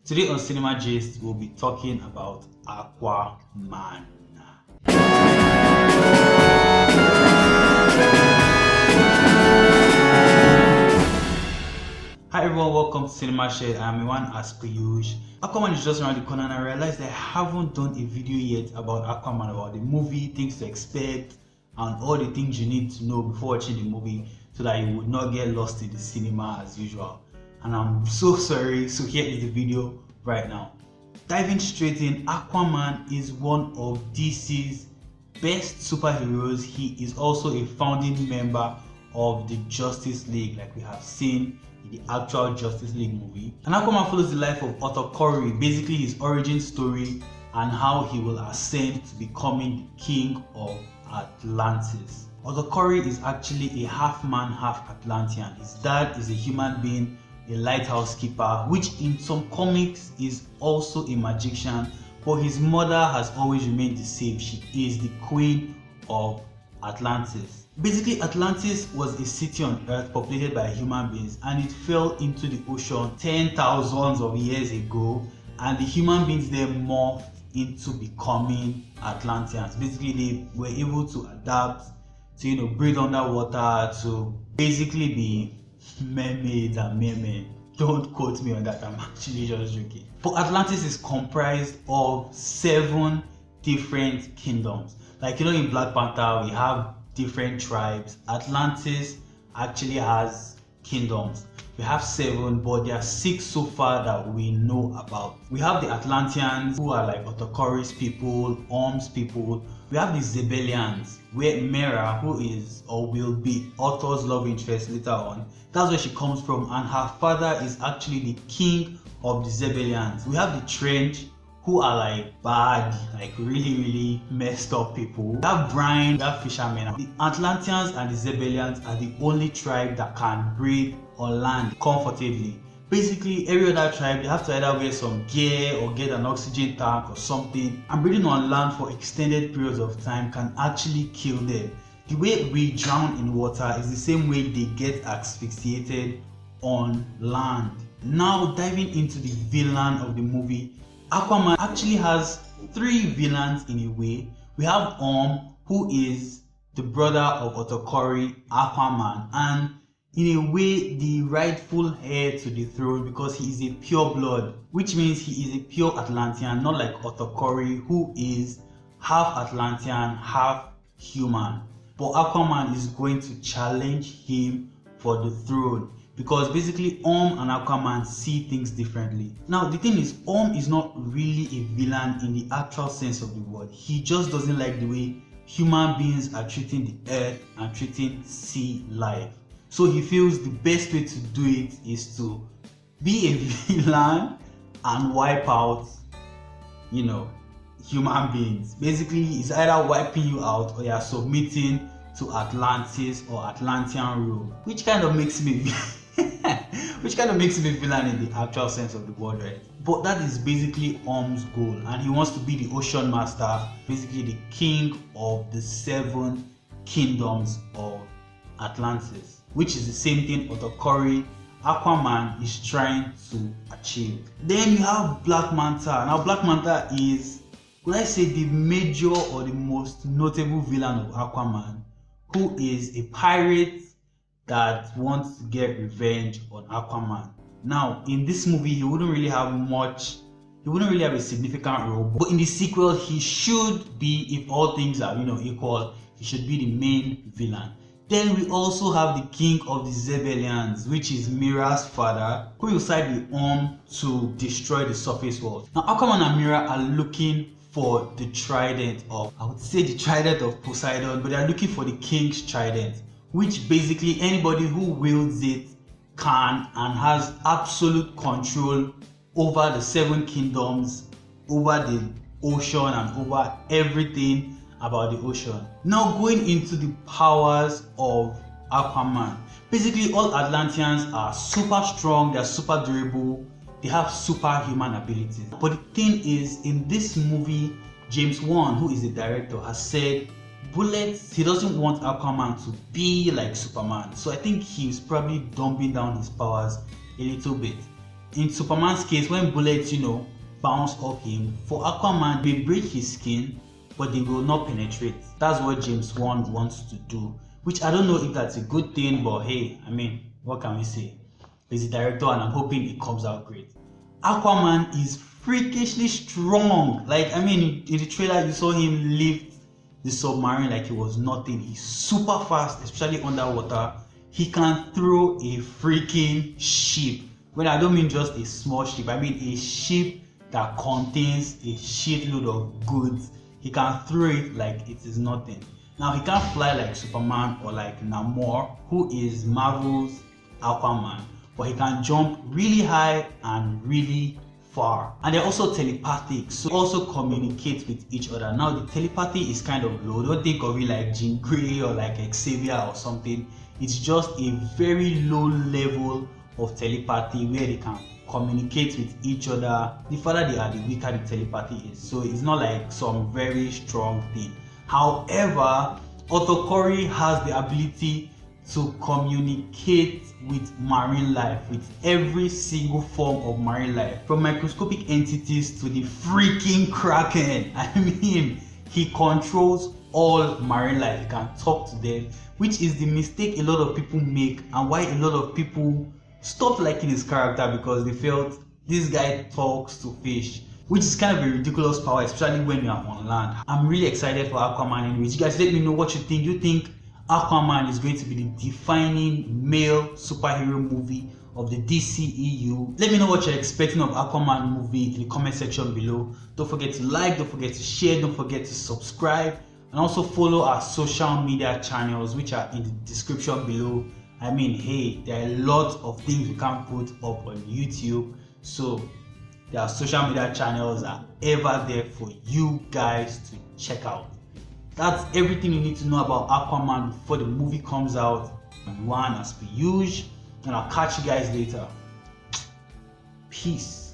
Today on Cinema Gist, we'll be talking about Aquaman. Hi everyone, welcome to Cinema Gist. I'm Miwan as per usual. Aquaman is just around the corner and I realized that I haven't done a video yet about Aquaman, about the movie, things to expect, and all the things you need to know before watching the movie so that you would not get lost in the cinema as usual. And I'm so sorry, so here is the video right now. Diving straight in, Aquaman is one of DC's best superheroes. He is also a founding member of the Justice League, like we have seen in the actual Justice League movie. And Aquaman follows the life of Otokori, basically his origin story and how he will ascend to becoming the king of Atlantis. Otokori is actually a half man, half Atlantean. His dad is a human being, a lighthouse keeper, which in some comics is also a magician, but his mother has always remained the same. She is the queen of Atlantis. Basically, Atlantis was a city on Earth populated by human beings, and it fell into the ocean 10,000s of years ago, and the human beings there morphed into becoming Atlanteans. Basically, they were able to adapt to breathe underwater, to basically be mermaids and mermen. Don't quote me on that, I'm actually just joking. But Atlantis is comprised of 7 different kingdoms. Like in Black Panther we have different tribes. Atlantis actually has kingdoms. We have 7, but there are 6 so far that we know about. We have the Atlanteans, who are like Otokori's people, Orm's people. We have the Zebelians, where Mera, who is or will be Otto's love interest later on, that's where she comes from, and her father is actually the king of the Zebelians. We have the Trench, who are like bad, like really messed up people. We have Brian, we have fishermen. The Atlanteans and the Zebelians are the only tribe that can breathe on land comfortably. Basically, every other tribe, they have to either wear some gear or get an oxygen tank or something, and breathing on land for extended periods of time can actually kill them. The way we drown in water is the same way they get asphyxiated on land. Now diving into the villain of the movie, Aquaman actually has 3 villains in a way. We have Orm, who is the brother of Otokori, Aquaman, and in a way the rightful heir to the throne because he is a pure blood, which means he is a pure Atlantean, not like Otokori, who is half Atlantean, half human. But Aquaman is going to challenge him for the throne because basically Orm and Aquaman see things differently. Now the thing is, Orm is not really a villain in the actual sense of the word. He just doesn't like the way human beings are treating the earth and treating sea life. So he feels the best way to do it is to be a villain and wipe out, human beings. Basically, it's either wiping you out or you're submitting to Atlantis or Atlantean rule, which kind of makes me villain in the actual sense of the word, right? But that is basically Orm's goal, and he wants to be the ocean master, basically the king of the 7 kingdoms of Atlantis, which is the same thing Otokori, Aquaman is trying to achieve. Then you have Black Manta. Now Black Manta is, would I say, the major or the most notable villain of Aquaman, who is a pirate that wants to get revenge on Aquaman. Now in this movie he wouldn't really have a significant role, but in the sequel he should be, if all things are equal, he should be the main villain. Then we also have the king of the Zebelians, which is Mira's father, who will side with Orm to destroy the surface world. Now Aquaman and Mira are looking for the trident of, I would say the trident of Poseidon, but they are looking for the king's trident, which basically anybody who wields it can and has absolute control over the 7 kingdoms, over the ocean, and over everything about the ocean. Now going into the powers of Aquaman. Basically all Atlanteans are super strong, they are super durable, they have superhuman abilities. But the thing is, in this movie, James Wan, who is the director, has said he doesn't want Aquaman to be like Superman. So I think he's probably dumbing down his powers a little bit. In Superman's case, when bullets, bounce off him, for Aquaman, they break his skin, but they will not penetrate. That's what James Wan wants to do, which I don't know if that's a good thing, but hey, I mean, what can we say? He's the director and I'm hoping it comes out great. Aquaman is freakishly strong. Like, I mean, in the trailer, you saw him lift the submarine like it was nothing. He's super fast, especially underwater. He can throw a freaking ship. Well, I don't mean just a small ship, I mean a ship that contains a shitload of goods. He can throw it like it is nothing. Now, he can't fly like Superman or like Namor, who is Marvel's Aquaman, but he can jump really high and really far. And they're also telepathic, so they also communicate with each other. Now, the telepathy is kind of low. Don't think of it like Jean Grey or like Xavier or something. It's just a very low level of telepathy where they can communicate with each other. The further they are, the weaker the telepathy is. So it's not like some very strong thing. However, Otto Curry has the ability to communicate with marine life, with every single form of marine life, from microscopic entities to the freaking Kraken. I mean, he controls all marine life. He can talk to them, which is the mistake a lot of people make and why a lot of people stopped liking his character, because they felt this guy talks to fish, which is kind of a ridiculous power, especially when you are on land. I'm really excited for Aquaman anyways. You guys let me know what you think. You think Aquaman is going to be the defining male superhero movie of the DCEU? Let me know what you're expecting of Aquaman movie in the comment section below. Don't forget to like, don't forget to share, don't forget to subscribe, and also follow our social media channels, which are in the description below. I mean, hey, there are a lot of things we can't put up on YouTube, so their social media channels are ever there for you guys to check out. That's everything you need to know about Aquaman before the movie comes out. I'm Miwan as per usual, and I'll catch you guys later. Peace.